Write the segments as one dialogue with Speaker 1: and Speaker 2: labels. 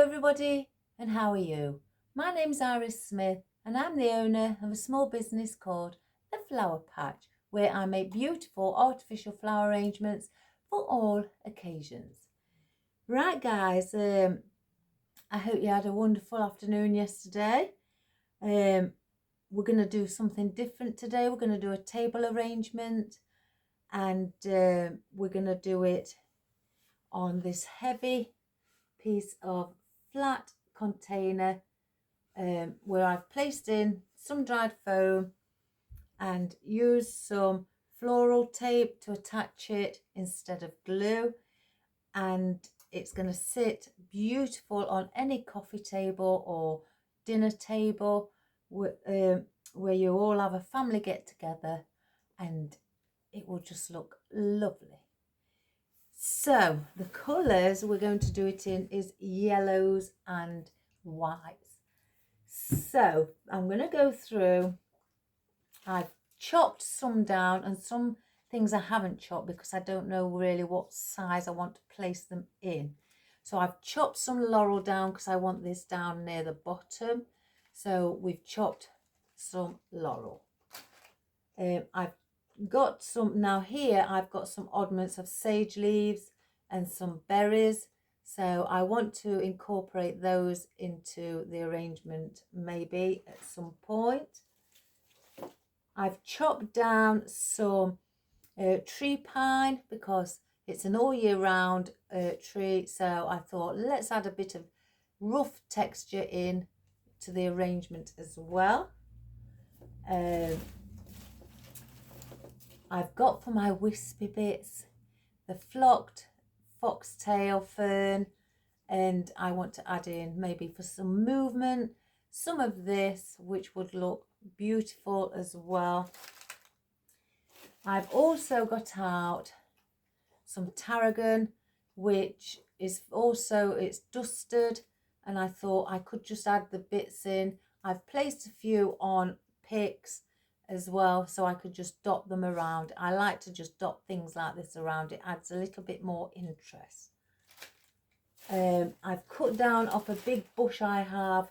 Speaker 1: everybody, and how are you? My name's Iris Smith and I'm the owner of a small business called The Flower Patch, where I make beautiful artificial flower arrangements for all occasions. Right guys, I hope you had a wonderful afternoon yesterday. We're going to do something different today. We're going to do a table arrangement, and we're going to do it on this heavy piece of flat container where I've placed in some dried foam and used some floral tape to attach it instead of glue, and it's going to sit beautiful on any coffee table or dinner table where you all have a family get together, and it will just look lovely. So the colours we're going to do it in is yellows and whites. So I'm going to go through. I've chopped some down and some things I haven't chopped because I don't know really what size I want to place them in. So I've chopped some laurel down because I want this down near the bottom. So we've chopped some laurel. I've got some now here. I've got some oddments of sage leaves and some berries, so I want to incorporate those into the arrangement maybe at some point. I've chopped down some tree pine because it's an all year round tree, so I thought let's add a bit of rough texture in to the arrangement as well. I've got for my wispy bits the flocked foxtail fern, and I want to add in maybe for some movement some of this, which would look beautiful as well. I've also got out some tarragon, which is also, it's dusted, and I thought I could just add the bits in. I've placed a few on picks as well, so I could just dot them around. I like to just dot things like this around. It adds a little bit more interest. I've cut down off a big bush I have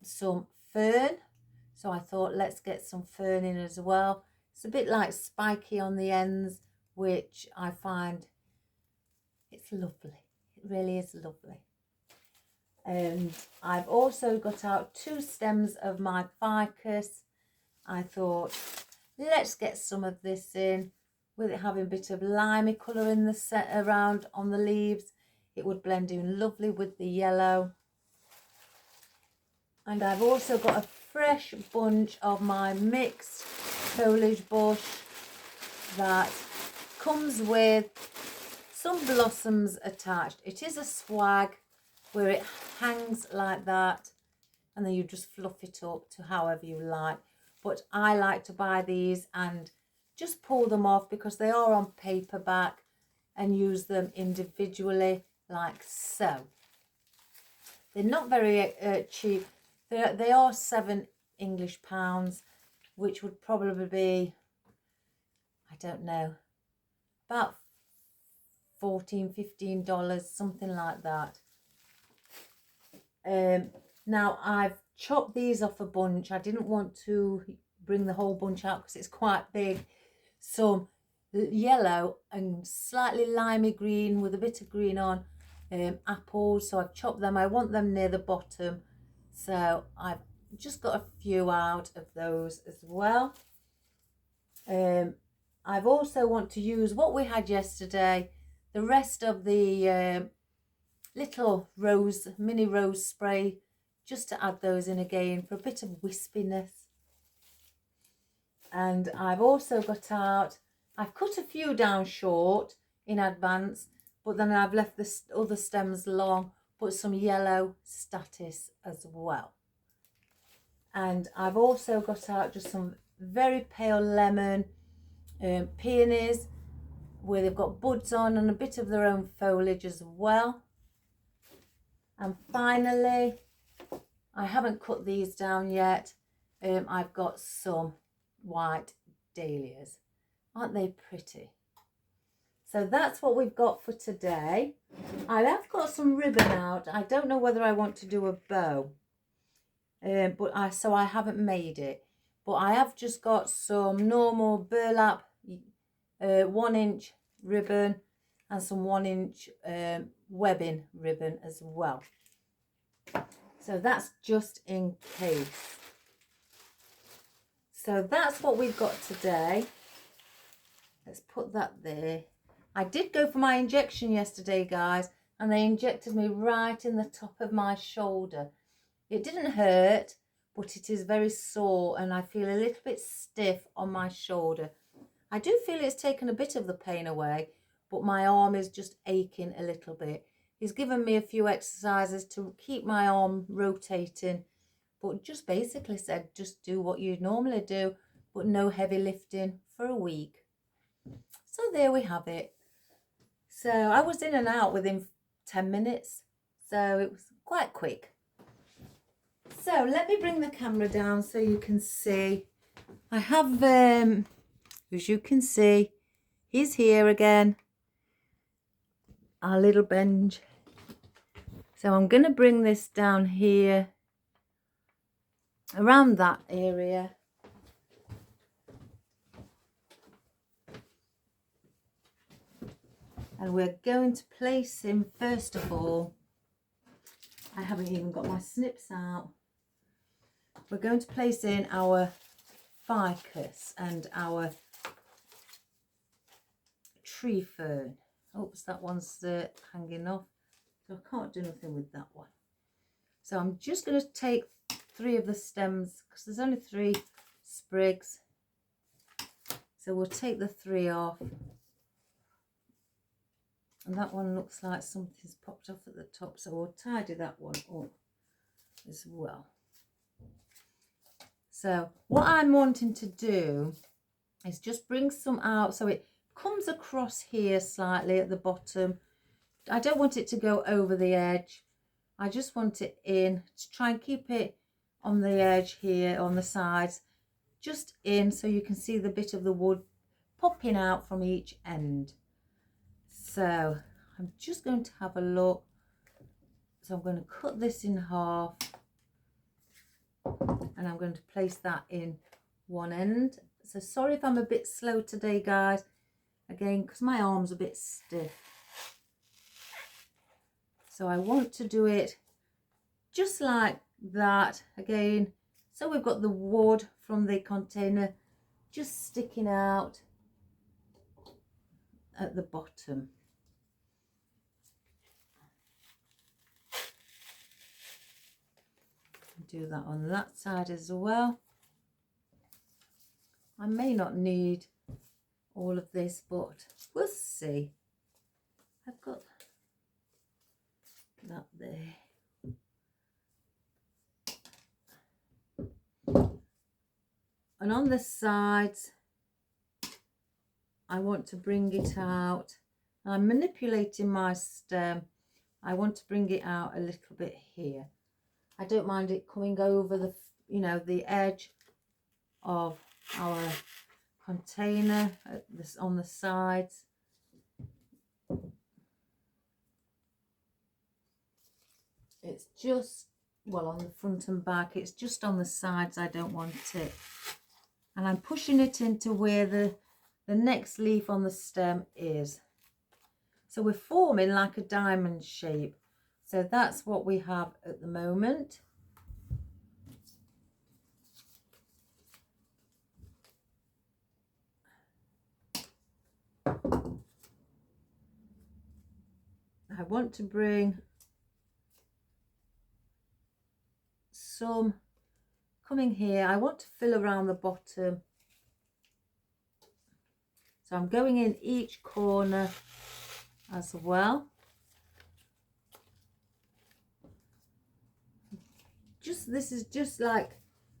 Speaker 1: some fern, so I thought let's get some fern in as well. It's a bit like spiky on the ends, which I find it's lovely. It really is lovely. And I've also got out 2 stems of my ficus. I thought let's get some of this in, with it having a bit of limey colour in the set around on the leaves. It would blend in lovely with the yellow. And I've also got a fresh bunch of my mixed foliage bush that comes with some blossoms attached. It is a swag where it hangs like that, and then you just fluff it up to however you like. But I like to buy these and just pull them off because they are on paperback, and use them individually like so. They're not very cheap. They are £7 English, which would probably be, I don't know, about $14-15, something like that. Now I've chopped these off a bunch. I didn't want to bring the whole bunch out because it's quite big. Some yellow and slightly limey green with a bit of green on apples, so I've chopped them. I want them near the bottom, so I've just got a few out of those as well. I've also want to use what we had yesterday, the rest of the little mini rose spray, just to add those in again for a bit of wispiness. And I've also got out, I've cut a few down short in advance, but then I've left the other stems long, put some yellow statice as well. And I've also got out just some very pale lemon peonies, where they've got buds on and a bit of their own foliage as well. And finally, I haven't cut these down yet. I've got some white dahlias. Aren't they pretty? So that's what we've got for today. I have got some ribbon out. I don't know whether I want to do a bow, so I haven't made it. But I have just got some normal burlap 1-inch ribbon and some 1-inch webbing ribbon as well. So that's just in case. So that's what we've got today. Let's put that there. I did go for my injection yesterday, guys, and they injected me right in the top of my shoulder. It didn't hurt, but it is very sore and I feel a little bit stiff on my shoulder. I do feel it's taken a bit of the pain away, but my arm is just aching a little bit. He's given me a few exercises to keep my arm rotating, but just basically said just do what you normally do, but no heavy lifting for a week. So there we have it. So I was in and out within 10 minutes, so it was quite quick. So let me bring the camera down so you can see. I have, as you can see, he's here again, our little bench. So I'm going to bring this down here, around that area. And we're going to place him, first of all, I haven't even got my snips out. We're going to place in our ficus and our tree fern. Oops, that one's hanging off, so I can't do nothing with that one. So I'm just going to take 3 of the stems, because there's only 3 sprigs. So we'll take the 3 off. And that one looks like something's popped off at the top, so we'll tidy that one up as well. So what I'm wanting to do is just bring some out so it comes across here slightly at the bottom. I don't want it to go over the edge. I just want it in to try and keep it on the edge here, on the sides, just in so you can see the bit of the wood popping out from each end. So I'm just going to have a look. So I'm going to cut this in half and I'm going to place that in one end. So sorry if I'm a bit slow today, guys, again because my arm's a bit stiff. So I want to do it just like that again. So we've got the wood from the container just sticking out at the bottom. Do that on that side as well. I may not need all of this, but we'll see. I've got that there. And on the sides, I want to bring it out. I'm manipulating my stem. I want to bring it out a little bit here. I don't mind it coming over the, the edge of our container on the sides. It's just, well, on the front and back, it's just on the sides I don't want it. And I'm pushing it into where the next leaf on the stem is. So we're forming like a diamond shape. So that's what we have at the moment. I want to bring some coming here. I want to fill around the bottom. So I'm going in each corner as well. This is just like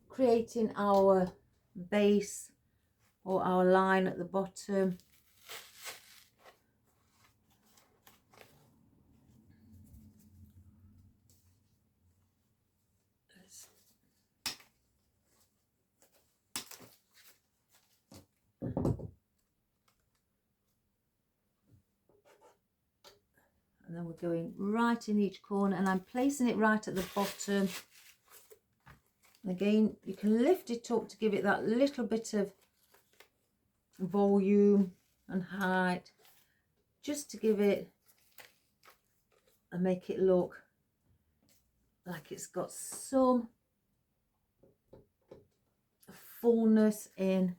Speaker 1: creating our base or our line at the bottom. we're going right in each corner, and I'm placing it right at the bottom. Again, you can lift it up to give it that little bit of volume and height, just to give it and make it look like it's got some fullness in.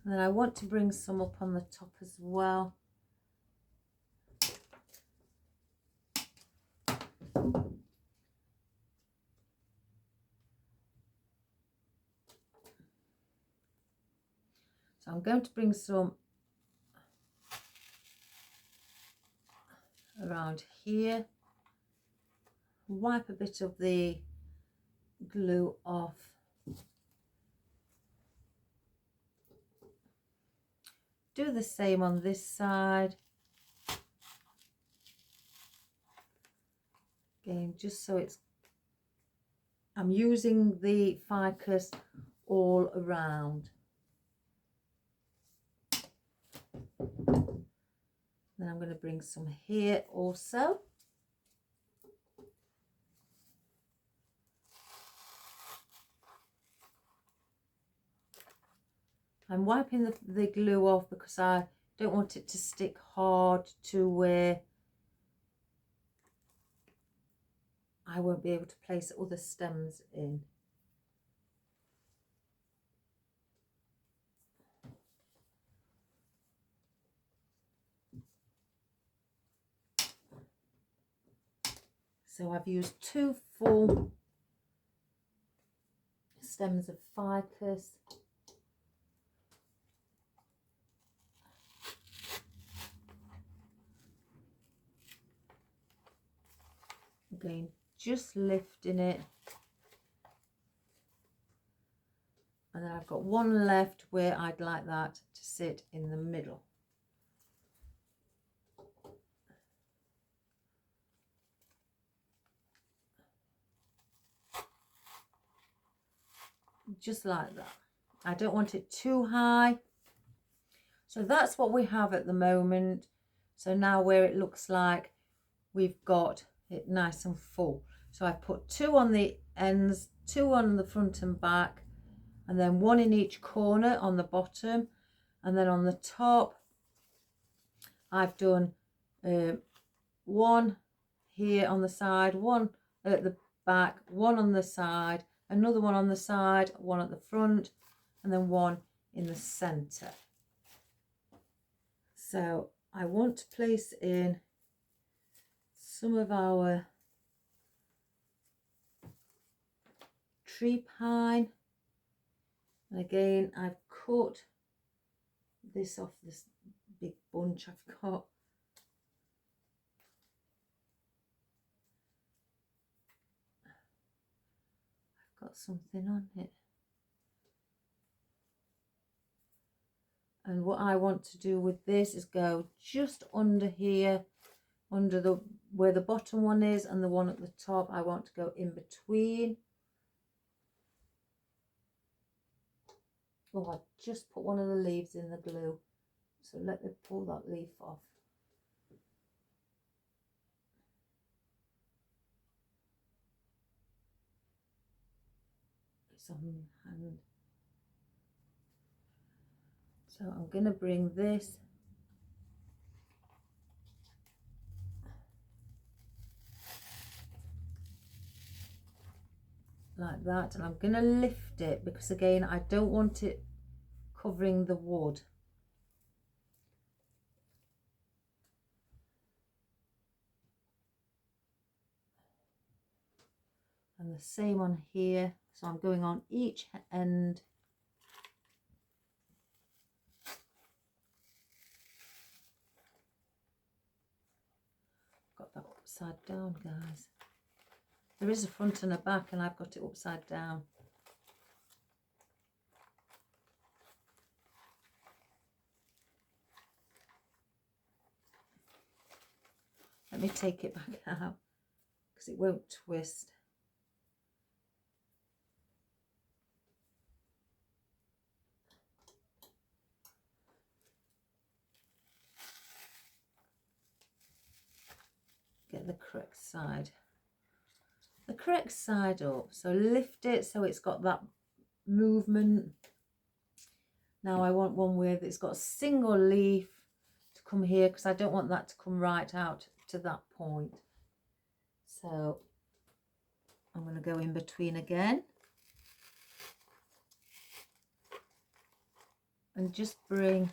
Speaker 1: And then I want to bring some up on the top as well. So I'm going to bring some around here, wipe a bit of the glue off. Do the same on this side. Again, just so it's, I'm using the ficus all around. Then I'm going to bring some here also. I'm wiping the glue off because I don't want it to stick hard to where I won't be able to place other stems in. So I've used 2 full stems of ficus. Again, just lifting it. And then I've got 1 left where I'd like that to sit in the middle. Just like that. I don't want it too high. So that's what we have at the moment. So now where it looks like we've got it nice and full. So I put 2 on the ends, 2 on the front and back, and then 1 in each corner on the bottom, and then on the top I've done 1 here on the side, 1 at the back, 1 on the side, another 1 on the side, 1 at the front, and then 1 in the center. So I want to place in some of our tree pine, and again I've cut this off this big bunch I've got. I've got something on it, and what I want to do with this is go just under here, under the where the bottom one is and the one at the top. I want to go in between. Oh, I just put one of the leaves in the glue, so let me pull that leaf off. It's on my hand. So I'm going to bring this like that, and I'm going to lift it because again I don't want it covering the wood. And the same on here, so I'm going on each end. Got that upside down, guys. There is a front and a back, and I've got it upside down. Let me take it back out because it won't twist. get the correct side. The correct side up. So lift it so it's got that movement. Now I want one where it's got a single leaf to come here, because I don't want that to come right out to that point. So I'm going to go in between again and just bring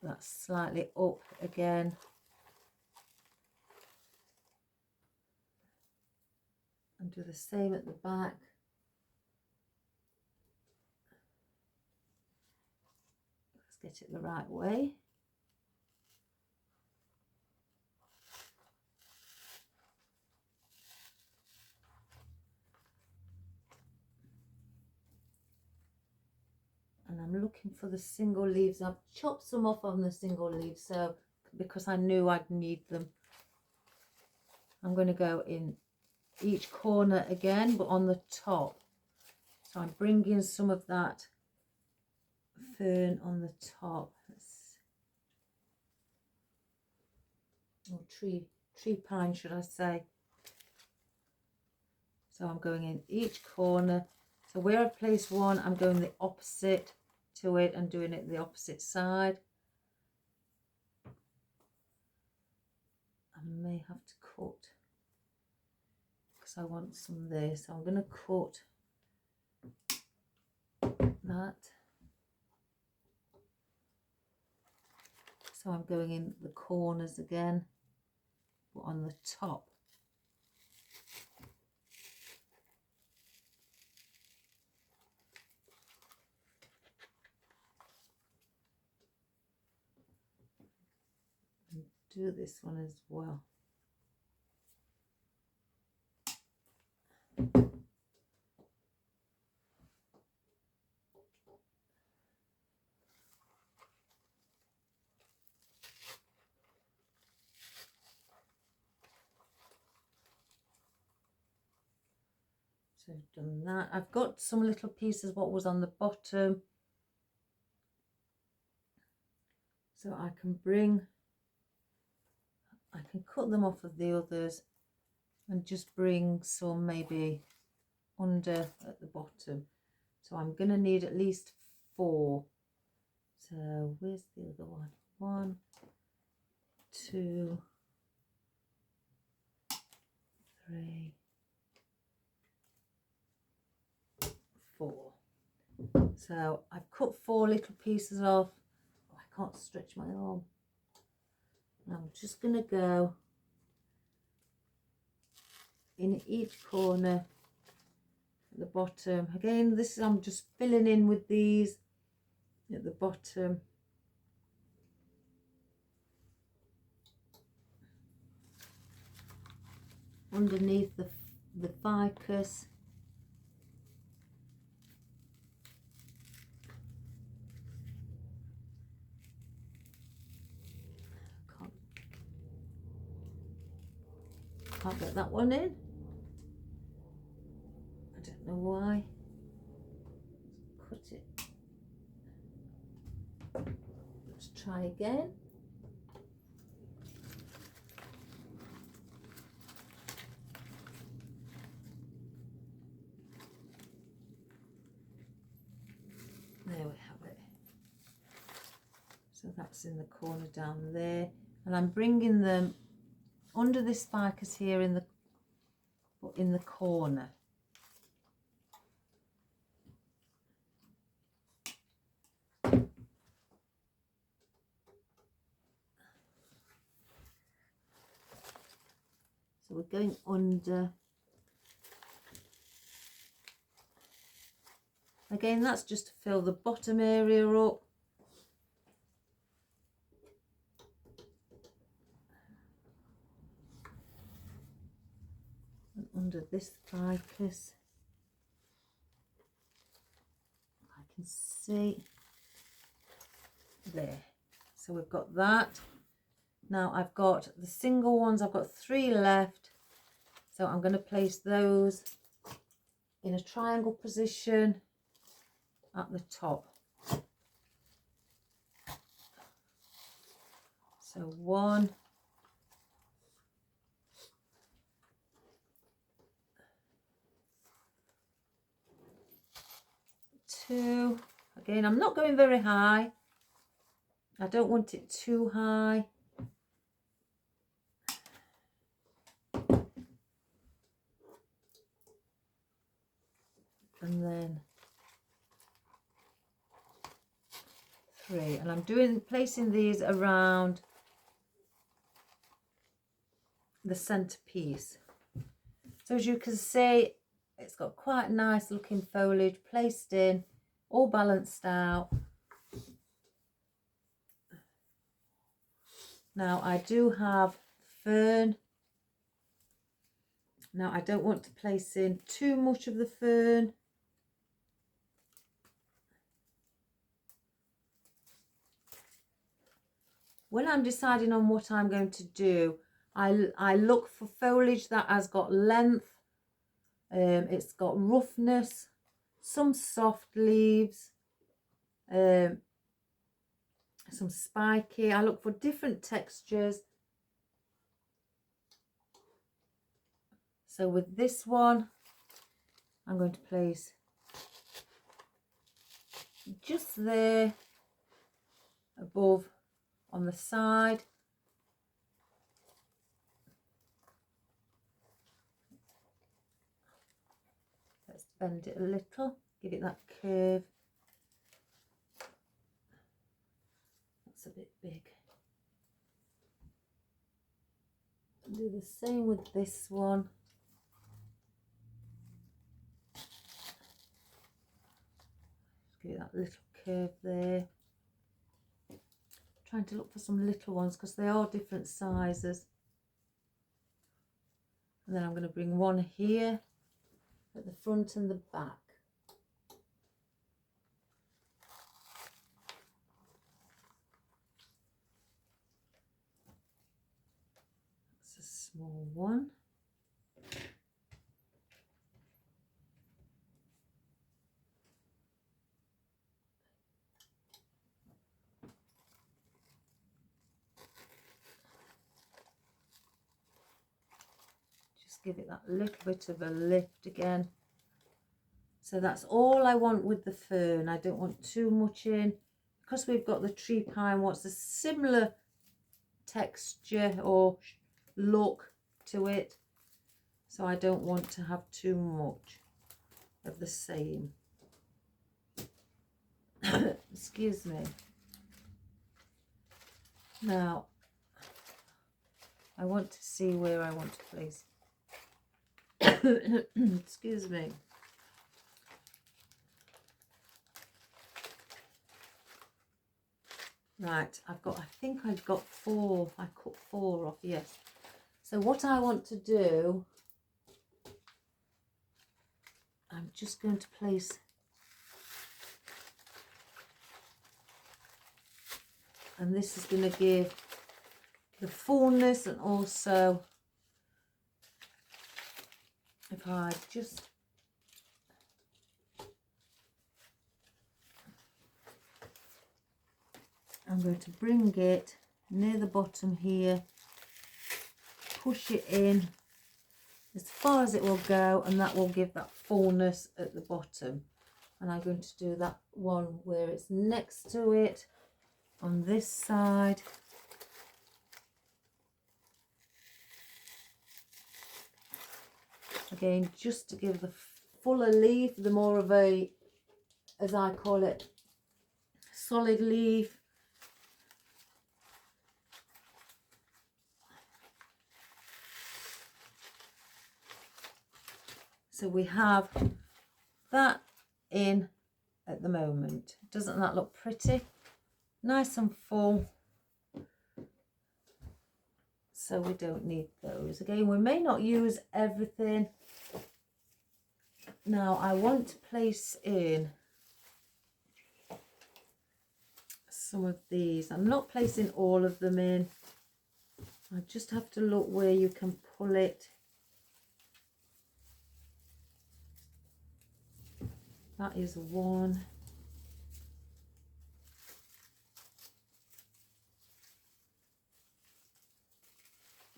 Speaker 1: that slightly up again. And do the same at the back. Let's get it the right way. And I'm looking for the single leaves. I've chopped some off on the single leaves, so because I knew I'd need them. I'm going to go in each corner again, but on the top. So I'm bringing some of that fern on the top. Or tree pine, should I say. So I'm going in each corner. So where I've placed one, I'm going the opposite to it and doing it the opposite side. I may have to cut, because I want some there. So I'm going to cut that. So I'm going in the corners again, but on the top. And do this one as well. So I've done that. I've got some little pieces what was on the bottom, so I can cut them off of the others and just bring some maybe under at the bottom. So I'm going to need at least 4. So where's the other one? 1, 2, 3, 4. So I've cut 4 little pieces off. Oh, I can't stretch my arm. And I'm just going to go in each corner at the bottom. Again, this is, I'm just filling in with these at the bottom. Underneath the ficus. Can't get that one in. I don't know why. Cut it. Let's try again. There we have it. So that's in the corner down there, and I'm bringing them under this ficus here in the corner. So we're going under. Again, that's just to fill the bottom area up. And under this ficus, I can see there. So we've got that. Now I've got the single ones, I've got 3 left. So I'm going to place those in a triangle position at the top. So 1, 2. Again, I'm not going very high. I don't want it too high. And then 3. And I'm placing these around the centerpiece. So as you can see, it's got quite nice looking foliage placed in, all balanced out. Now I do have fern. Now I don't want to place in too much of the fern. When I'm deciding on what I'm going to do, I look for foliage that has got length, it's got roughness, some soft leaves, some spiky. I look for different textures. So with this one, I'm going to place just there above on the side. Let's bend it a little, give it that curve. That's a bit big. Do the same with this one. Give it that little curve there. Trying to look for some little ones because they are different sizes. And then I'm going to bring one here at the front and the back. That's a small one. Give it that little bit of a lift again. So that's all I want with the fern. I don't want too much in because we've got the tree pine wants a similar texture or look to it, so I don't want to have too much of the same. Excuse me. Now I want to see where I want to place. Excuse me. Right, I think I've got 4. I cut 4 off, yes. So what I want to do, I'm just going to place and this is going to give the fullness, and also if I just I'm going to bring it near the bottom here, push it in as far as it will go, and that will give that fullness at the bottom. And I'm going to do that one where it's next to it on this side. Again, just to give the fuller leaf, the more of a, as I call it, solid leaf. So we have that in at the moment. Doesn't that look pretty? Nice and full. So we don't need those. Again, we may not use everything. Now I want to place in some of these. I'm not placing all of them in. I just have to look where you can pull it. That is one.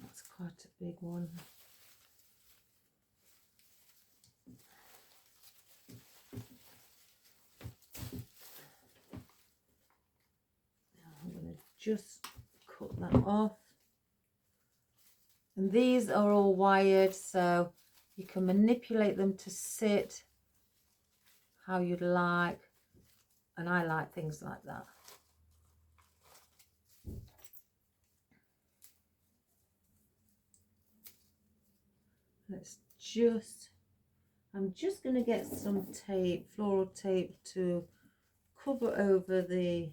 Speaker 1: That's quite a big one. just cut that off. And these are all wired, so you can manipulate them to sit how you'd like, and I like things like that. I'm just going to get some tape, floral tape, to cover over the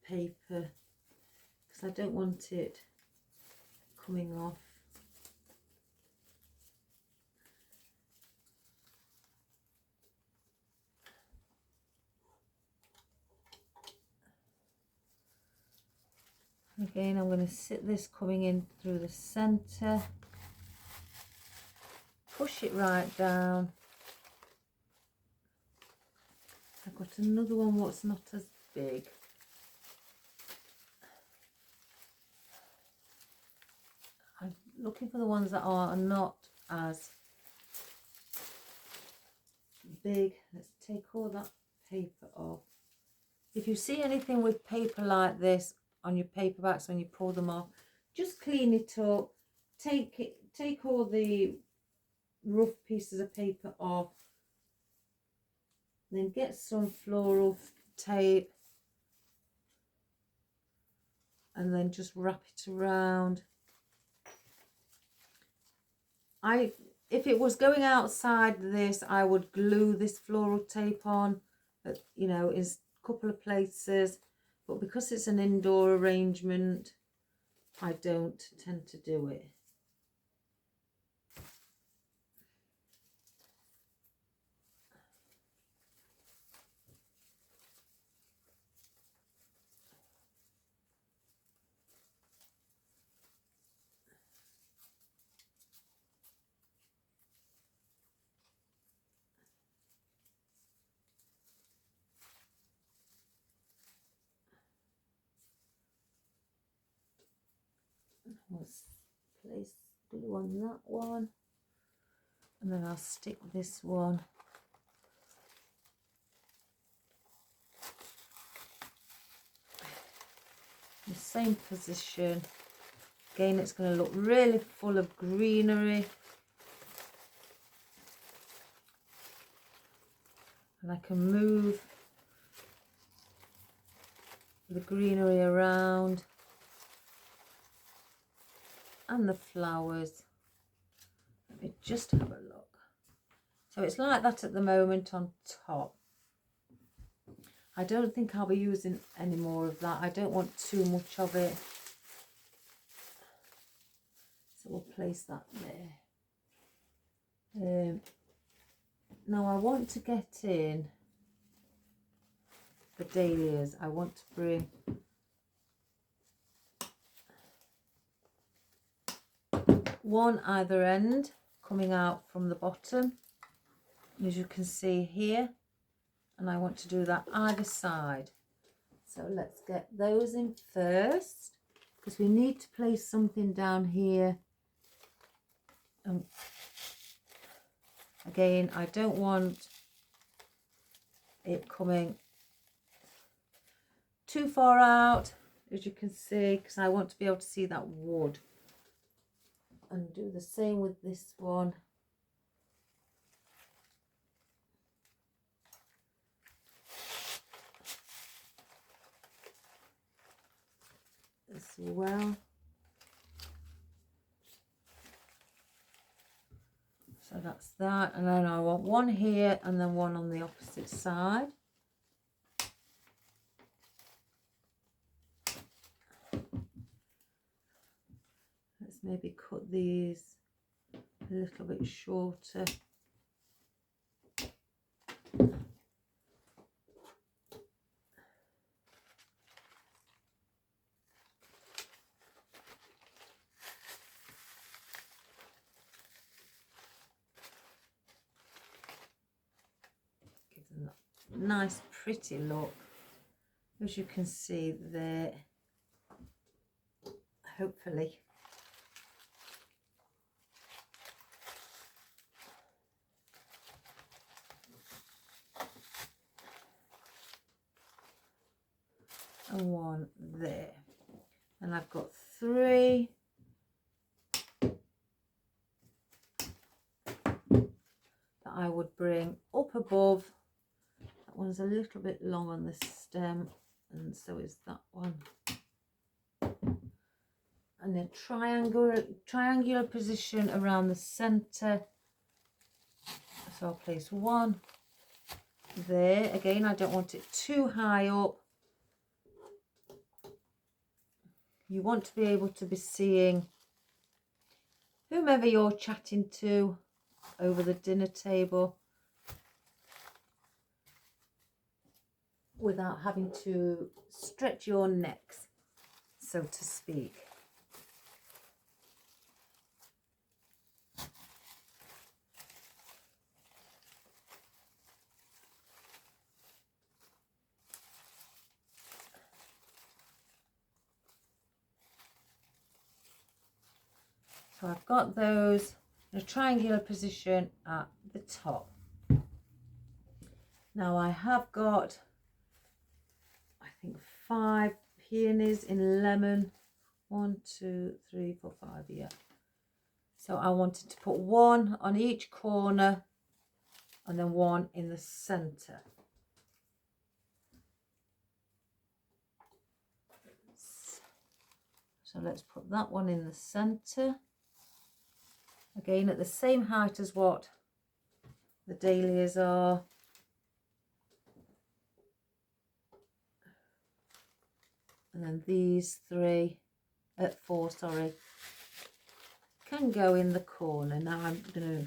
Speaker 1: paper, because I don't want it coming off. Again, I'm going to sit this coming in through the center, push it right down. I've got another one what's not as big. I'm looking for the ones that are not as big. Let's take all that paper off. If you see anything with paper like this on your paperbacks when you pull them off, just clean it up. Take all the rough pieces of paper off. Then get some floral tape and then just wrap it around. If it was going outside this, I would glue this floral tape on, you know, in a couple of places. But because it's an indoor arrangement, I don't tend to do it. Let's place glue on that one, and then I'll stick this one in the same position. Again, it's going to look really full of greenery, and I can move the greenery around and the flowers. Let me just have a look. So it's like that at the moment on top. I don't think I'll be using any more of that. I don't want too much of it. So we'll place that there. Now I want to get in the dahlias. I want to bring one either end coming out from the bottom, as you can see here, and I want to do that either side. So let's get those in first, because we need to place something down here. Again, I don't want it coming too far out, as you can see, because I want to be able to see that wood. And do the same with this one. As well. So that's that, and then I want one here and then one on the opposite side. Let's maybe cut these a little bit shorter. Nice pretty look, as you can see there, hopefully. and one there. And I've got 3 that I would bring up above. That one's a little bit long on the stem, and so is that one. And a triangular position around the center. So I'll place 1 there. Again, I don't want it too high up. You want to be able to be seeing whomever you're chatting to over the dinner table without having to stretch your necks, so to speak. So I've got those in a triangular position at the top. Now I have got, I think, 5 peonies in lemon. 1, 2, 3, 4, 5, yeah. So I wanted to put 1 on each corner and then 1 in the center. So let's put that one in the center. Again, at the same height as what the dahlias are. And then these 4, sorry, can go in the corner. Now I'm going to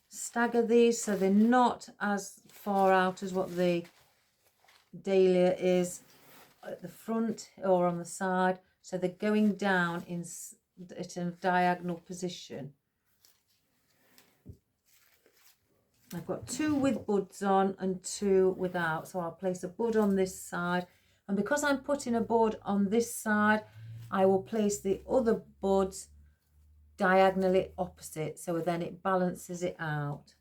Speaker 1: stagger these so they're not as far out as what the dahlia is at the front or on the side. So they're going down at a diagonal position. I've got 2 with buds on and 2 without. So I'll place a bud on this side. And because I'm putting a bud on this side, I will place the other buds diagonally opposite. So then it balances it out.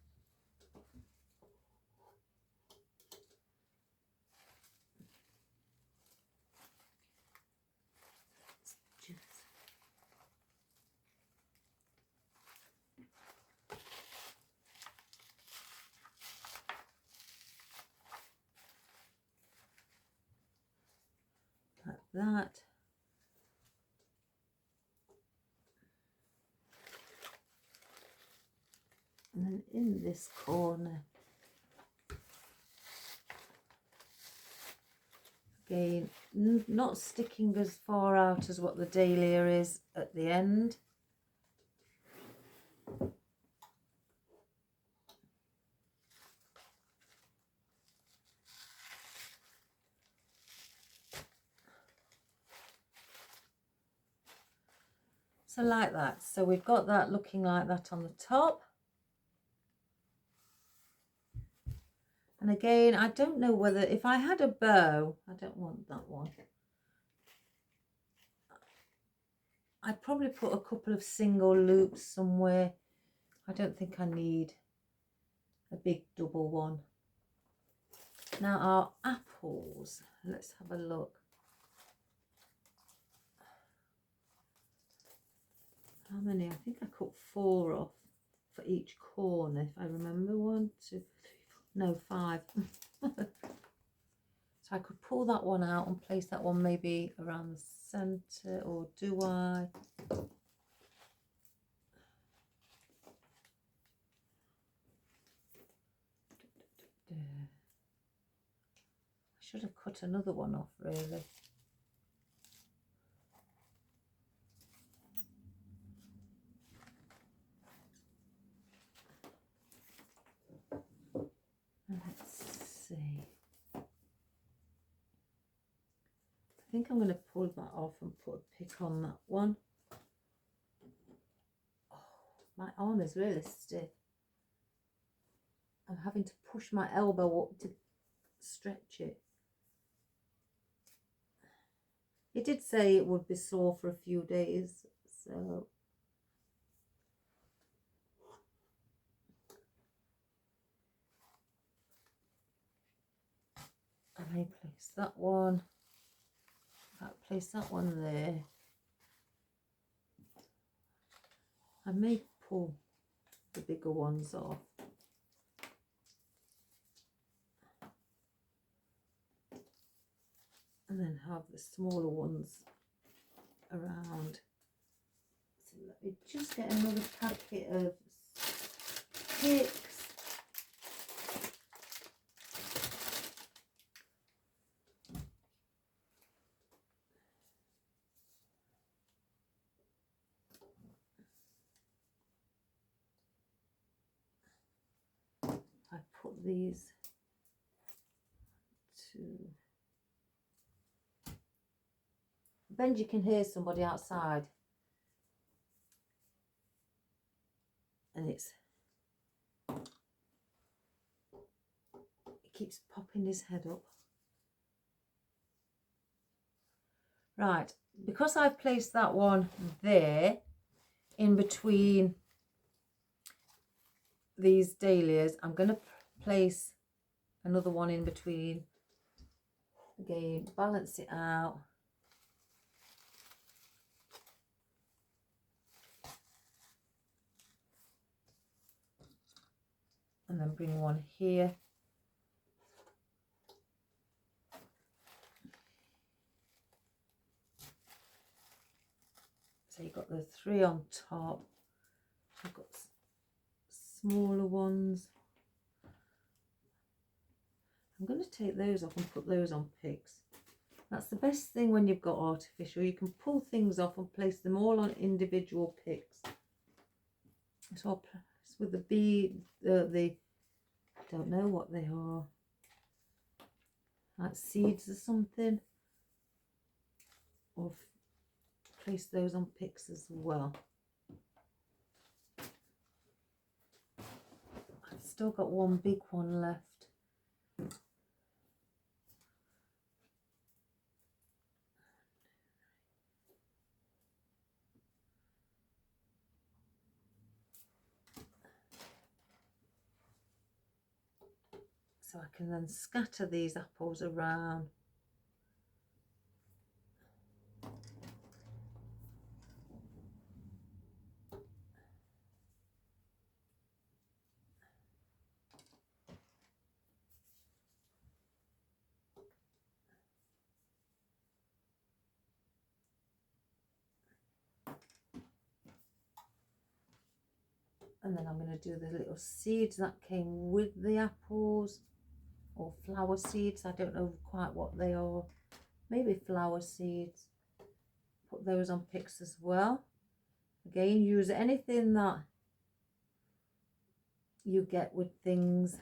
Speaker 1: Like that. And then in this corner, again, not sticking as far out as what the dahlia is at the end. So like that. So we've got that looking like that on the top. And again, I don't know whether, if I had a bow, I don't want that one. I'd probably put a couple of single loops somewhere. I don't think I need a big double one. Now our apples, let's have a look. How many? I think I cut 4 off for each corner, if I remember. 1, 2, 3, 4, no, 5. So I could pull that one out and place that one maybe around the center, or do I? I should have cut another one off, really. Let's see. I think I'm going to pull that off and put a pick on that one. Oh, my arm is really stiff. I'm having to push my elbow up to stretch it. It did say it would be sore for a few days, so I may place that one place that one there. I may pull the bigger ones off. And then have the smaller ones around. So let me just get another packet of picks. I put these to... Benji can hear somebody outside, and it keeps popping his head up. Right, because I've placed that one there in between these dahlias, I'm going to place another one in between. Again, balance it out. And then bring one here. So you've got the 3 on top. I've got smaller ones. I'm going to take those off and put those on picks. That's the best thing when you've got artificial. You can pull things off and place them all on individual picks. So I'll place with the bead, the I don't know what they are, like seeds or something, or place those on picks as well. I've still got one big one left. So I can then scatter these apples around. And then I'm going to do the little seeds that came with the apples, or flower seeds. I don't know quite what they are. Maybe flower seeds. Put those on picks as well. Again, use anything that you get with things.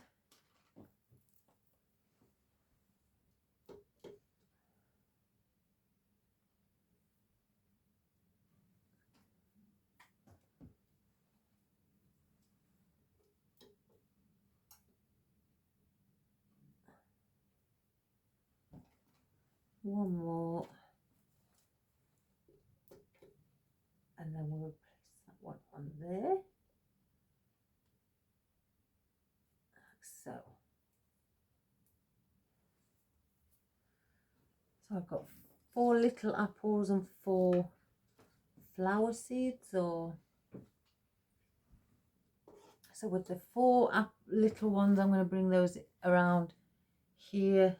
Speaker 1: One more. And then we'll place that one on there. Like so. So I've got 4 little apples and 4 flower seeds, or so with the 4 little ones, I'm going to bring those around here.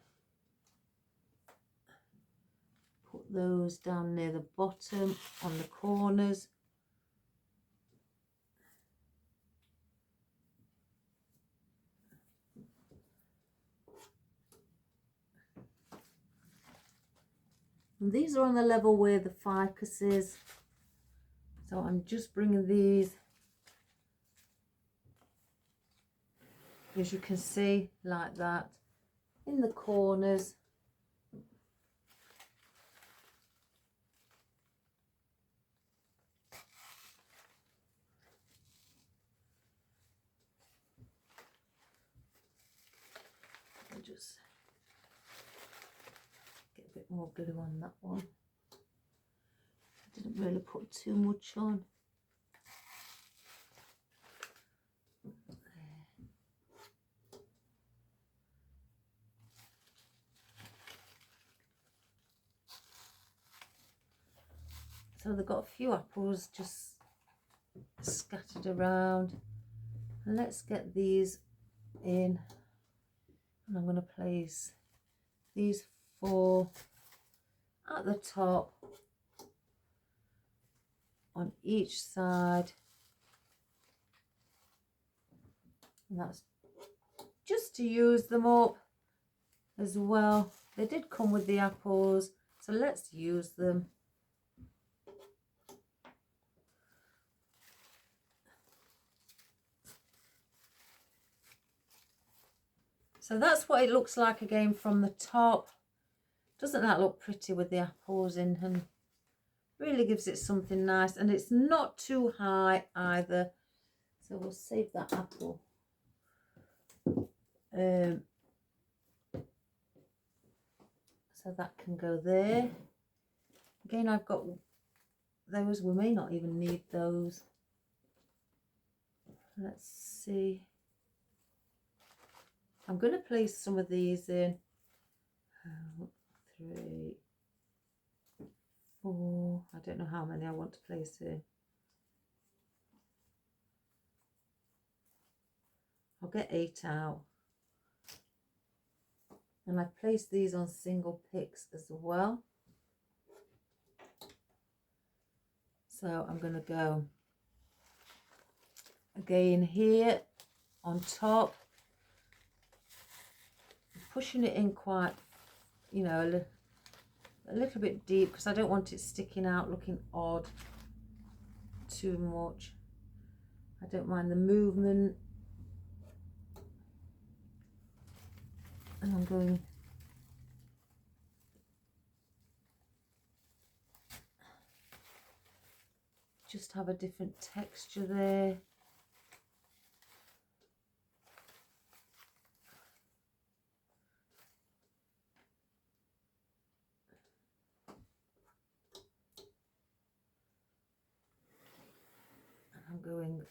Speaker 1: Put those down near the bottom on the corners. And these are on the level where the ficus is. So I'm just bringing these, as you can see, like that, in the corners. I'll just get a bit more glue on that one. I didn't really put too much on. So they've got a few apples just scattered around. And let's get these in. And I'm going to place these 4 at the top on each side. And that's just to use them up as well. They did come with the apples, so let's use them. So that's what it looks like again from the top. Doesn't that look pretty with the apples in, and really gives it something nice, and it's not too high either. So we'll save that apple. So that can go there. Again, I've got those. We may not even need those. Let's see. I'm going to place some of these in. 3, 4. I don't know how many I want to place in. I'll get 8 out. And I've placed these on single picks as well. So I'm going to go again here on top, pushing it in quite, you know, a little bit deep, because I don't want it sticking out looking odd too much. I don't mind the movement. And I'm going just have a different texture there. And I'm going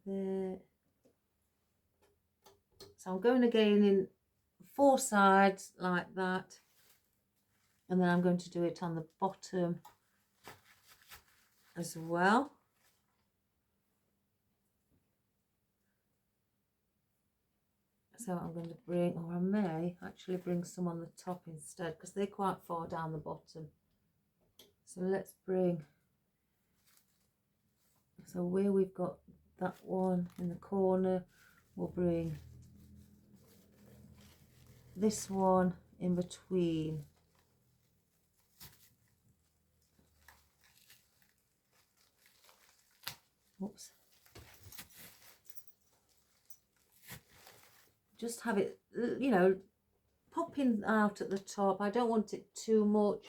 Speaker 1: there. So I'm going again in 4 sides like that, and then I'm going to do it on the bottom as well. So I'm going to bring, or I may actually bring some on the top instead, because they're quite far down the bottom. So let's bring, so where we've got that one in the corner, we'll bring this one in between. Oops. Just have it, you know, popping out at the top. I don't want it too much.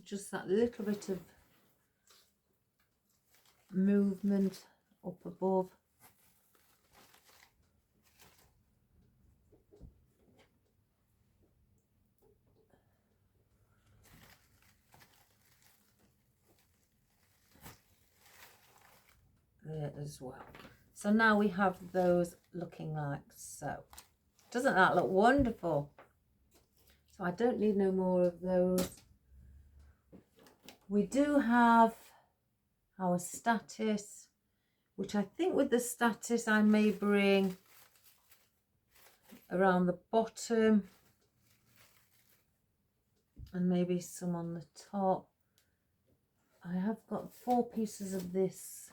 Speaker 1: Just that little bit of movement up above. There as well. So now we have those looking like so. Doesn't that look wonderful? So I don't need no more of those. We do have our statice, which I think with the statice I may bring around the bottom and maybe some on the top. I have got 4 pieces of this.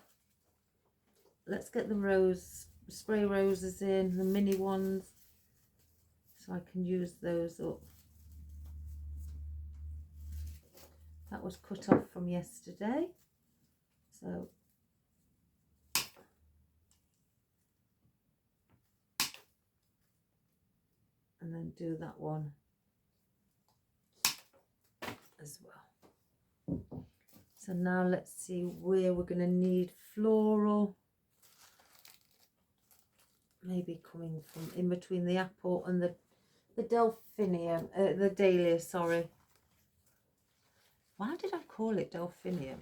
Speaker 1: Let's get the rose, spray roses in, the mini ones, so I can use those up. That was cut off from yesterday, so and then do that one as well. So now let's see where we're going to need floral, maybe coming from in between the apple and the delphinium, the dahlia, sorry. Why did I call it delphinium?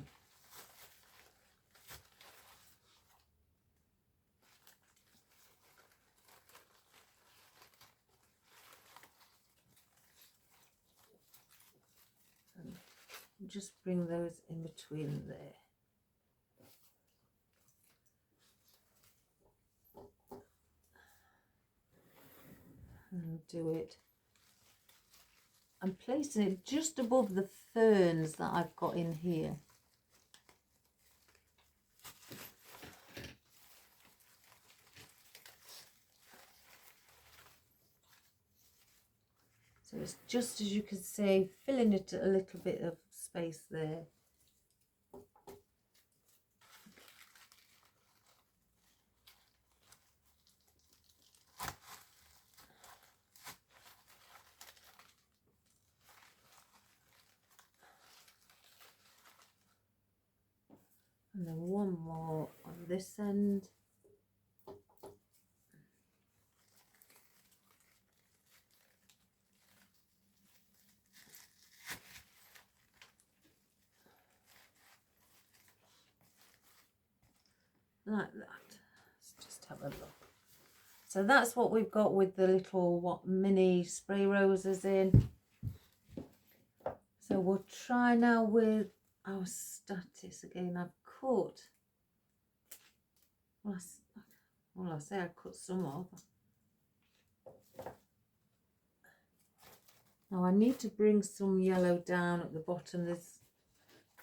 Speaker 1: And just bring those in between there. And do it. I'm placing it just above the ferns that I've got in here. So it's just, as you can see, filling it a little bit of space there. And then one more on this end. Like that. Let's just have a look. So that's what we've got with the little mini spray roses in. So we'll try now with our statice again. I've cut, well I say I cut some off. Now I need to bring some yellow down at the bottom,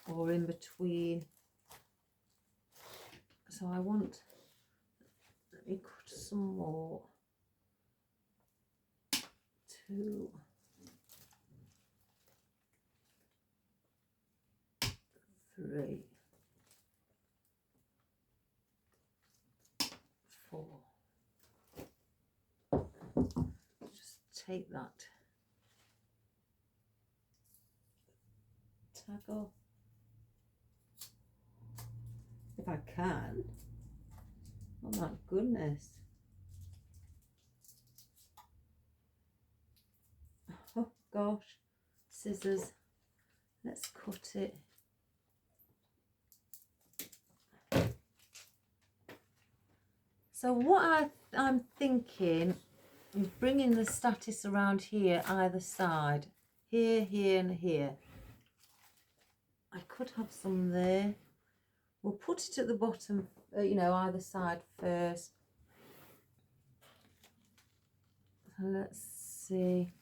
Speaker 1: or in between. So I want, let me cut some more. 2, 3, 4. Just take that tag off if I can. Oh my goodness. Oh gosh, scissors. Let's cut it. So what I'm thinking is bringing the statice around here, either side. Here, here and here. I could have some there. We'll put it at the bottom, you know, either side first. So let's see.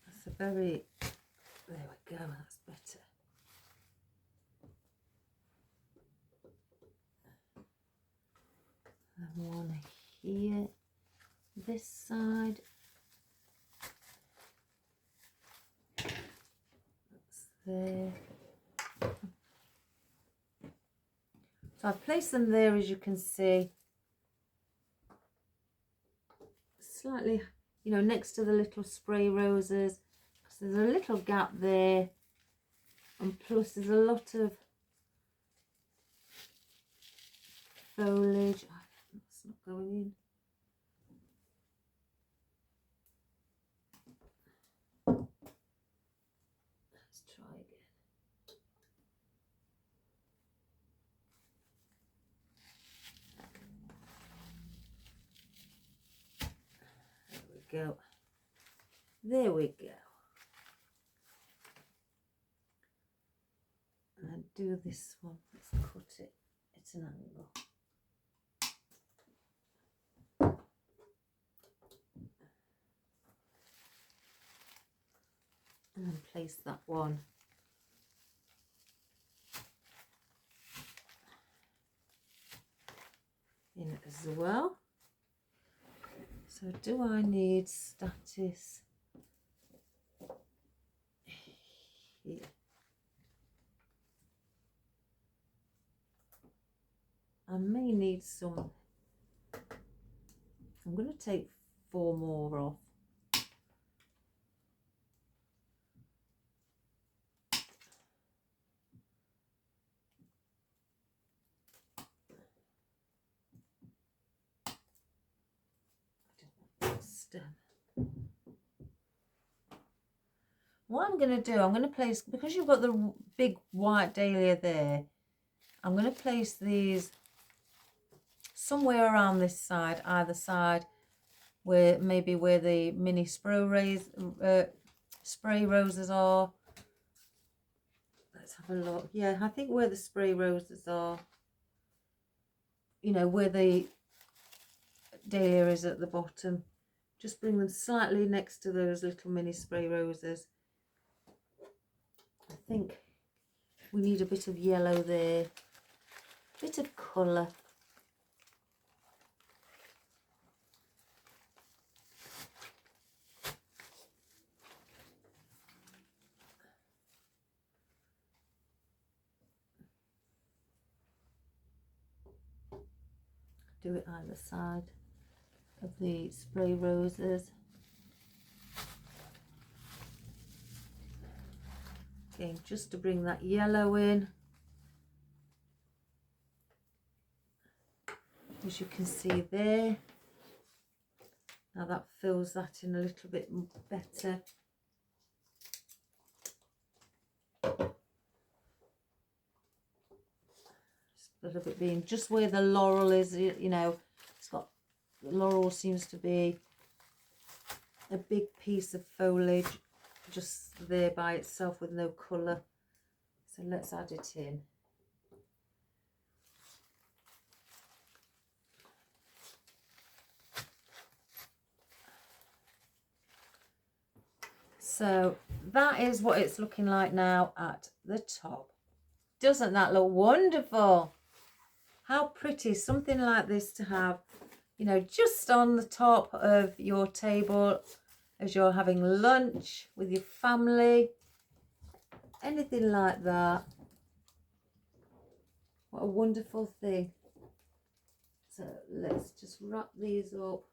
Speaker 1: That's a very, there we go, that's better. And one here, this side. That's there. So I've placed them there, as you can see, slightly, you know, next to the little spray roses. So there's a little gap there, and plus there's a lot of foliage. Oh, it's not going in. Let's try again. There we go. There we go. And I do this one. Let's cut it. It's an angle. And then place that one in as well. So do I need statice here? I may need some. I'm going to take 4 more off. stem. What I'm going to do, I'm going to place, because you've got the big white dahlia there, I'm going to place these somewhere around this side, either side, where maybe where the mini spray roses are. Let's have a look. Yeah, I think where the spray roses are, you know, where the dahlia is at the bottom, just bring them slightly next to those little mini spray roses. I think we need a bit of yellow there, a bit of colour. Do it either side of the spray roses. Again, just to bring that yellow in. As you can see there. Now that fills that in a little bit better. Just a little bit being just where the laurel is, you know, it's got, the laurel seems to be a big piece of foliage just there by itself with no colour. So let's add it in. So that is what it's looking like now at the top. Doesn't that look wonderful? How pretty something like this to have, you know, just on the top of your table as you're having lunch with your family, anything like that. What a wonderful thing. So let's just wrap these up,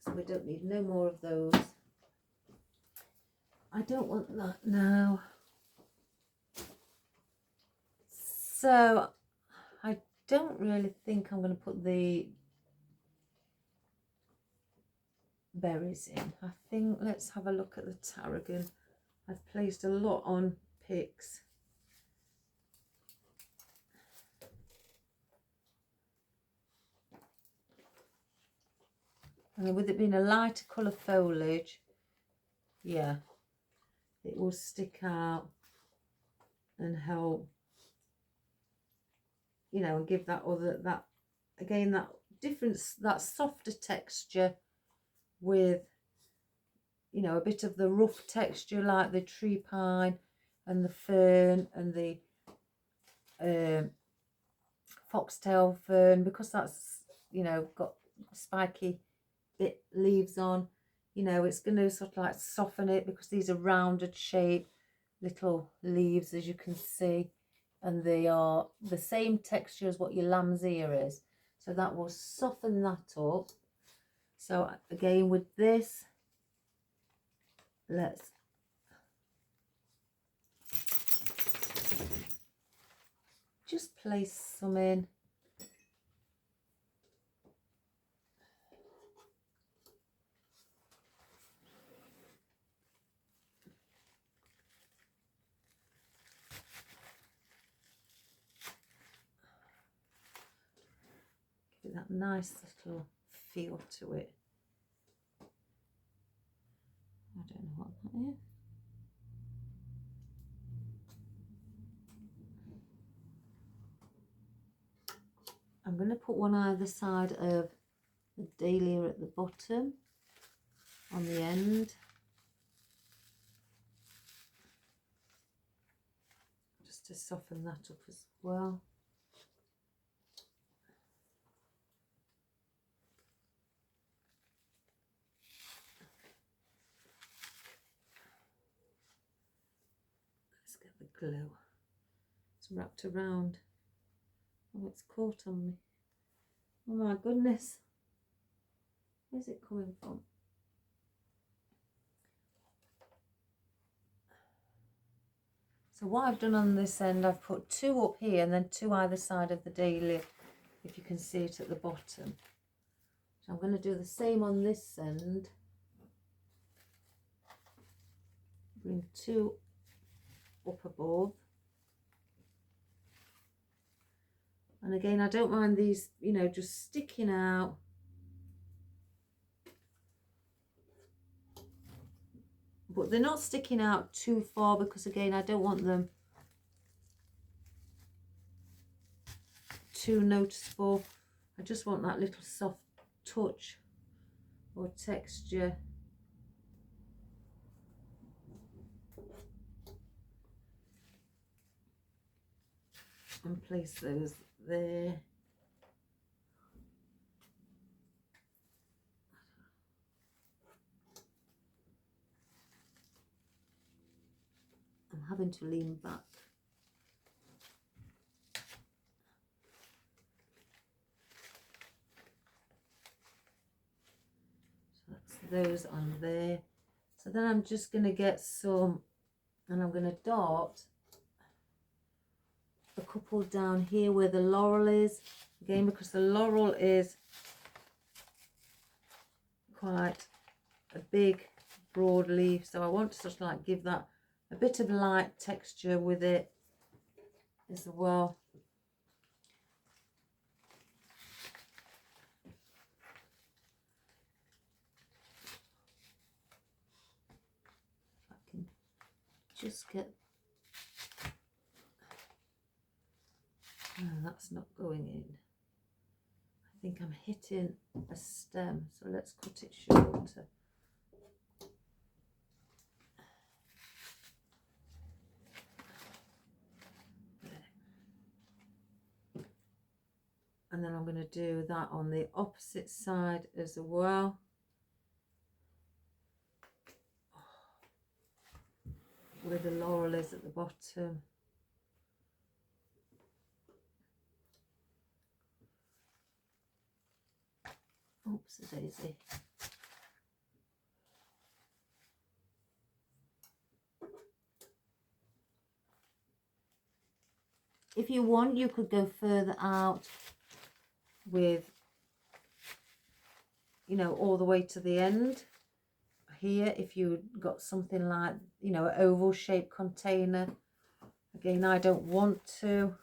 Speaker 1: so we don't need no more of those. I don't want that now. So I don't really think I'm going to put the berries in. I think let's have a look at the tarragon. I've placed a lot on picks. And with it being a lighter colour foliage, yeah, it will stick out and help, you know, and give that other, that again, that difference, that softer texture with, you know, a bit of the rough texture like the tree pine and the fern and the foxtail fern, because that's, you know, got spiky bit leaves on, you know, it's going to sort of like soften it, because these are rounded shape little leaves, as you can see, and they are the same texture as what your lamb's ear is, so that will soften that up. So again, with this, let's just place some in. Give it that nice little feel to it. I don't know what that is. I'm going to put one either side of the dahlia at the bottom on the end. Just to soften that up as well. Let's get the glue. It's wrapped around. Oh, it's caught on me. Oh my goodness. Where's it coming from? So what I've done on this end, I've put two up here and then two either side of the dahlia, if you can see it at the bottom. So I'm going to do the same on this end. Bring 2 up above. And again, I don't mind these, you know, just sticking out. But they're not sticking out too far because, again, I don't want them too noticeable. I just want that little soft touch or texture. And place those there. I'm having to lean back. So that's those on there. So then I'm just going to get some, and I'm going to dot a couple down here where the laurel is. Again, because the laurel is quite a big broad leaf, so I want to sort of like give that a bit of light texture with it as well. If I can just get, no, that's not going in. I think I'm hitting a stem, so let's cut it shorter. And then I'm going to do that on the opposite side as well. Where the laurel is at the bottom. Oops, a daisy. If you want, you could go further out with, you know, all the way to the end here. If you got something like, you know, an oval shaped container. Again, I don't want to.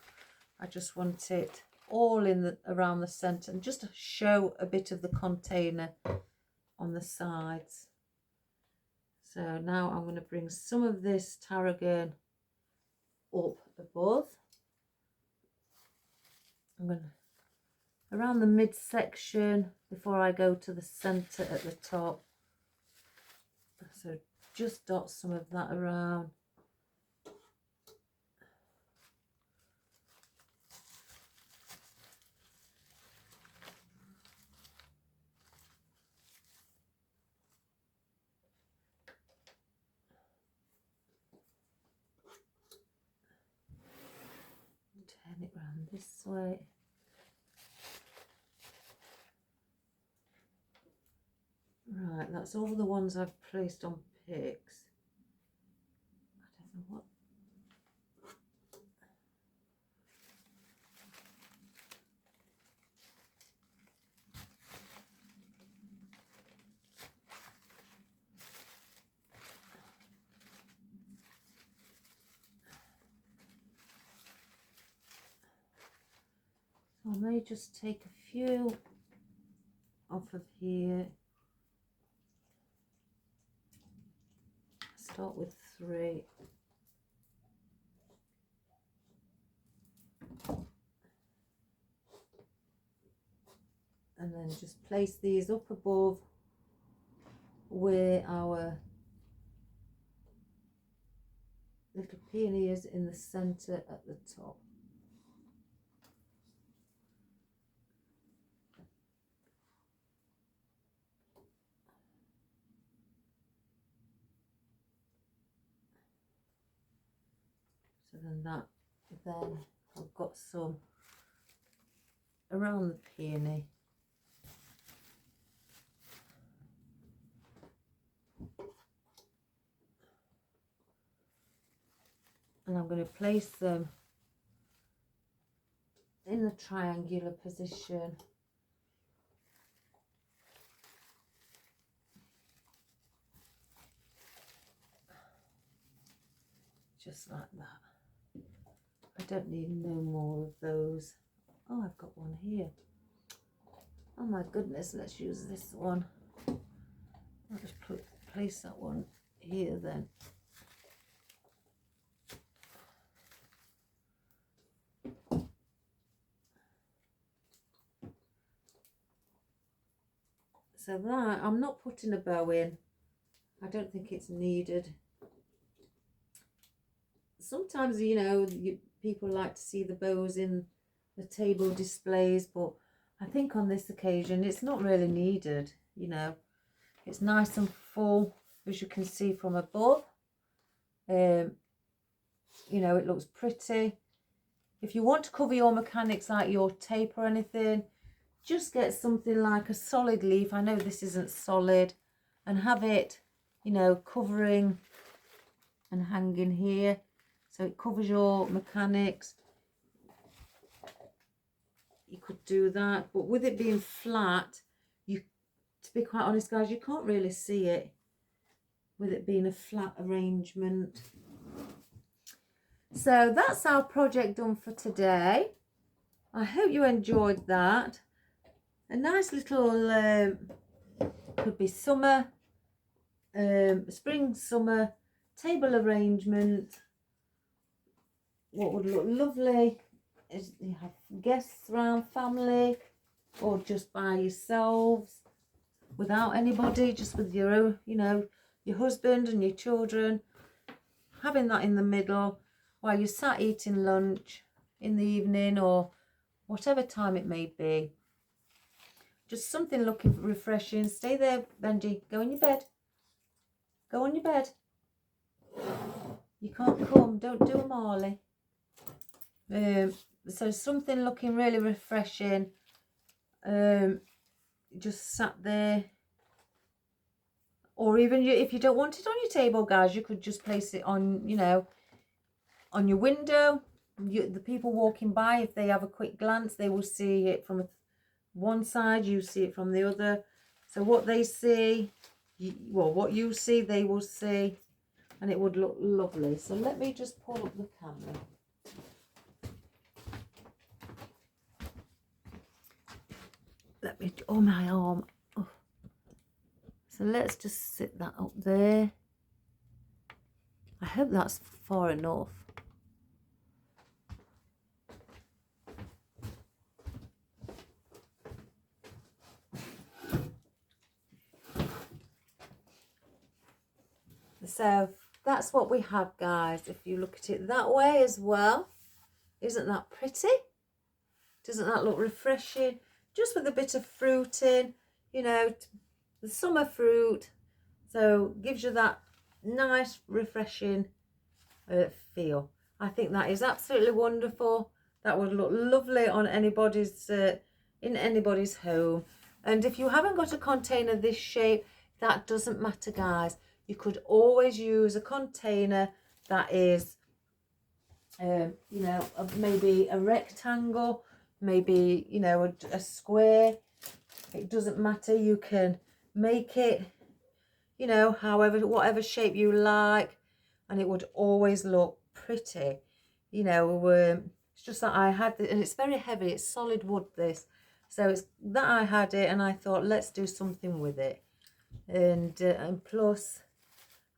Speaker 1: I just want it all in the around the center and just to show a bit of the container on the sides. So now I'm going to bring some of this tarragon up above. I'm going to around the midsection before I go to the center at the top. So just dot some of that around. Turn it around this way. Right, that's all the ones I've placed on picks. I don't know what. So I may just take a few off of here. Start with 3. And then just place these up above where our little peony is in the center at the top. So then I've got some around the peony. And I'm going to place them in the triangular position. just like that. I don't need no more of those. Oh, I've got one here. Oh my goodness, let's use this one. I'll just place that one here then. So that, I'm not putting a bow in. I don't think it's needed. Sometimes, you know, people like to see the bows in the table displays, but I think on this occasion it's not really needed, you know. It's nice and full, as you can see from above. You know, it looks pretty. If you want to cover your mechanics like your tape or anything, just get something like a solid leaf. I know this isn't solid, and have it, you know, covering and hanging here, so it covers your mechanics. You could do that, but with it being flat, to be quite honest guys, you can't really see it with it being a flat arrangement. So that's our project done for today. I hope you enjoyed that. A nice little could be summer, spring, summer table arrangement. What would look lovely is you have guests around, family, or just by yourselves, without anybody, just with your own, you know, your husband and your children, having that in the middle while you're sat eating lunch in the evening or whatever time it may be. Just something looking refreshing. Stay there, Benji. Go on your bed. Go on your bed. You can't come. Don't do a Marley. So something looking really refreshing. Just sat there. Or even if you don't want it on your table, guys, you could just place it on, you know, on your window. The people walking by, if they have a quick glance, they will see it from one side, you see it from the other. So what they see, well, what you see, they will see, and it would look lovely. So let me just pull up the camera. Let me, oh my arm. Oh. So let's just sit that up there. I hope that's far enough. So that's what we have, guys. If you look at it that way as well, isn't that pretty? Doesn't that look refreshing? Just with a bit of fruit in, you know, the summer fruit. So gives you that nice, refreshing feel. I think that is absolutely wonderful. That would look lovely on anybody's, in anybody's home. And if you haven't got a container this shape, that doesn't matter, guys. You could always use a container that is, you know, maybe a rectangle, maybe, you know, a square. It doesn't matter. You can make it, you know, however, whatever shape you like, and it would always look pretty. You know, it's just that I had it, and it's very heavy. It's solid wood, this. So it's that I had it, and I thought, let's do something with it. And plus,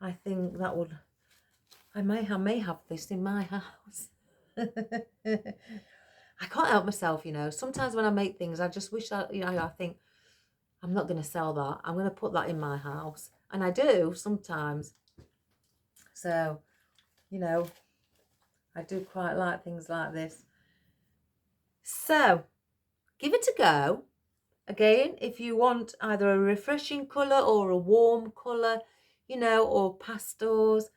Speaker 1: I think that would, I may have this in my house. I can't help myself, you know. Sometimes when I make things, I just wish that, you know, I think, I'm not going to sell that. I'm going to put that in my house. And I do sometimes. So, you know, I do quite like things like this. So, give it a go. Again, if you want either a refreshing colour or a warm colour, you know, or pastels,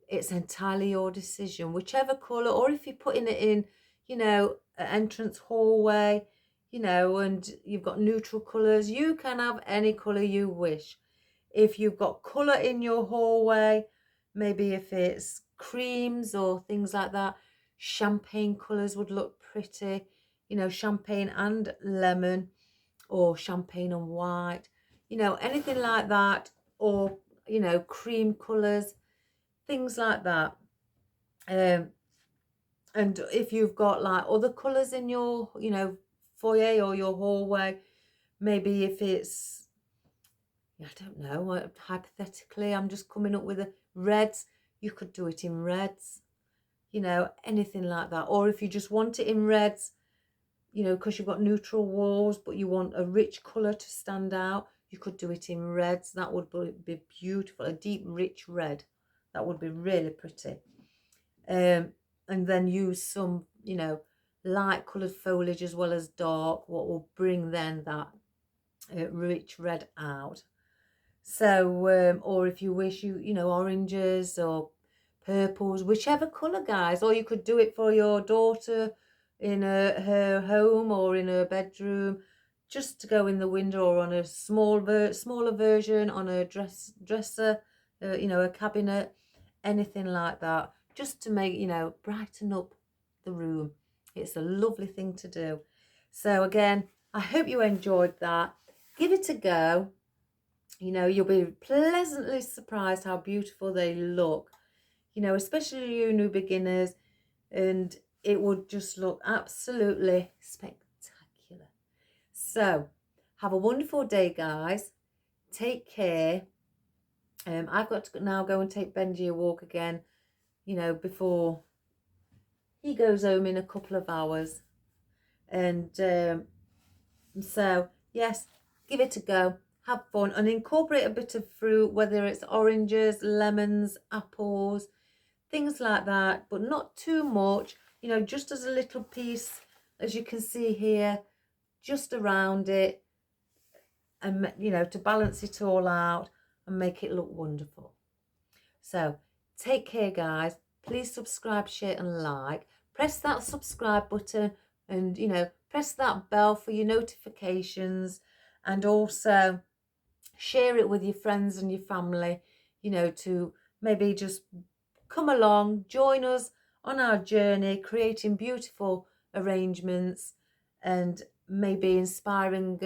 Speaker 1: it's entirely your decision. Whichever colour, or if you're putting it in, you know, an entrance hallway, you know, and you've got neutral colours, you can have any colour you wish. If you've got colour in your hallway, maybe if it's creams or things like that, champagne colours would look pretty, you know, champagne and lemon, or champagne and white, you know, anything like that, or, you know, cream colours, things like that. And if you've got like other colours in your, you know, foyer or your hallway, maybe if it's, I don't know, hypothetically, I'm just coming up with a reds, you could do it in reds, you know, anything like that. Or if you just want it in reds, you know, because you've got neutral walls, but you want a rich colour to stand out, you could do it in reds. That would be beautiful, a deep, rich red. That would be really pretty. And then use some, you know, light coloured foliage as well as dark, what will bring then that rich red out. So, or if you wish, you know, oranges or purples, whichever colour, guys. Or you could do it for your daughter in her home or in her bedroom, just to go in the window, or on a smaller version on a dresser, you know, a cabinet, anything like that, just to make, you know, brighten up the room. It's a lovely thing to do. So again, I hope you enjoyed that. Give it a go. You know, you'll be pleasantly surprised how beautiful they look, you know, especially you new beginners, and it would just look absolutely spectacular. So have a wonderful day, guys. Take care. I've got to now go and take Benji a walk again, you know, before he goes home in a couple of hours. And so yes, give it a go. Have fun and incorporate a bit of fruit, whether it's oranges, lemons, apples, things like that, but not too much, you know, just as a little piece, as you can see here, just around it, and, you know, to balance it all out and make it look wonderful. So take care, guys. Please subscribe, share and like. Press that subscribe button, and, you know, press that bell for your notifications, and also share it with your friends and your family, you know, to maybe just come along, join us on our journey, creating beautiful arrangements, and maybe inspiring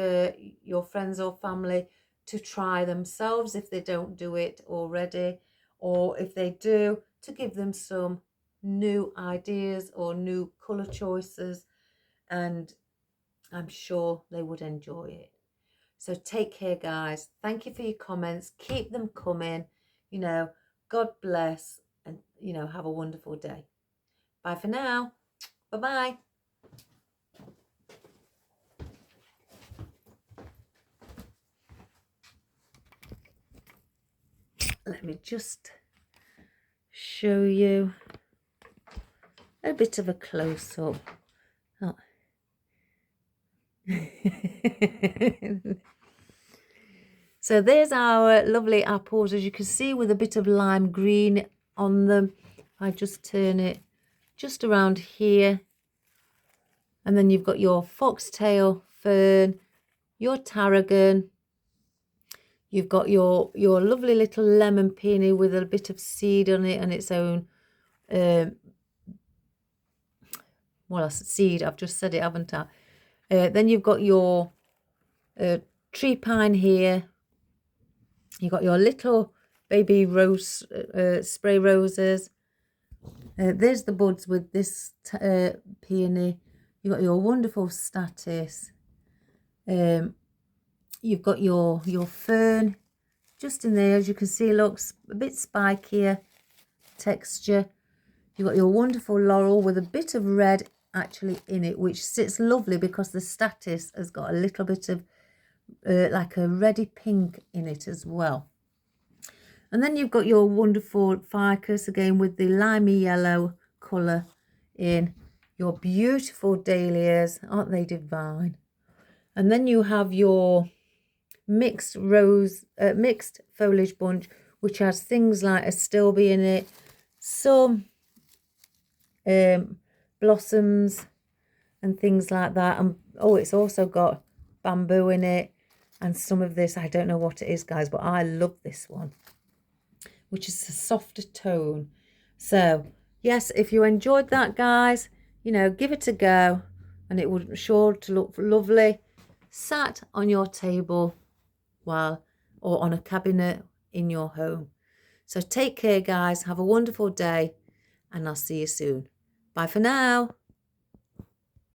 Speaker 1: your friends or family to try themselves if they don't do it already, or if they do, to give them some new ideas or new colour choices, and I'm sure they would enjoy it. So take care, guys. Thank you for your comments. Keep them coming. You know, God bless, and, you know, have a wonderful day. Bye for now. Bye-bye. Let me just show you a bit of a close-up. Oh. So there's our lovely apples, as you can see, with a bit of lime green on them. I just turn it just around here. And then you've got your foxtail, fern, your tarragon. You've got your lovely little lemon peony with a bit of seed on it and its own, well, seed, I've just said it, haven't I? Then you've got your tree pine here. You've got your little baby rose, spray roses. There's the buds with this peony. You've got your wonderful statice. You've got your fern just in there, as you can see, looks a bit spikier texture. You've got your wonderful laurel with a bit of red actually in it, which sits lovely because the statice has got a little bit of like a reddy pink in it as well. And then you've got your wonderful ficus again with the limey yellow colour in. Your beautiful dahlias, aren't they divine? And then you have your mixed foliage bunch, which has things like astilbe in it, some blossoms and things like that. And oh, it's also got bamboo in it, and some of this, I don't know what it is, guys, but I love this one, which is a softer tone. So yes, if you enjoyed that, guys, you know, give it a go, and it would sure to look lovely sat on your table or on a cabinet in your home. So take care, guys. Have a wonderful day, and I'll see you soon. Bye for now.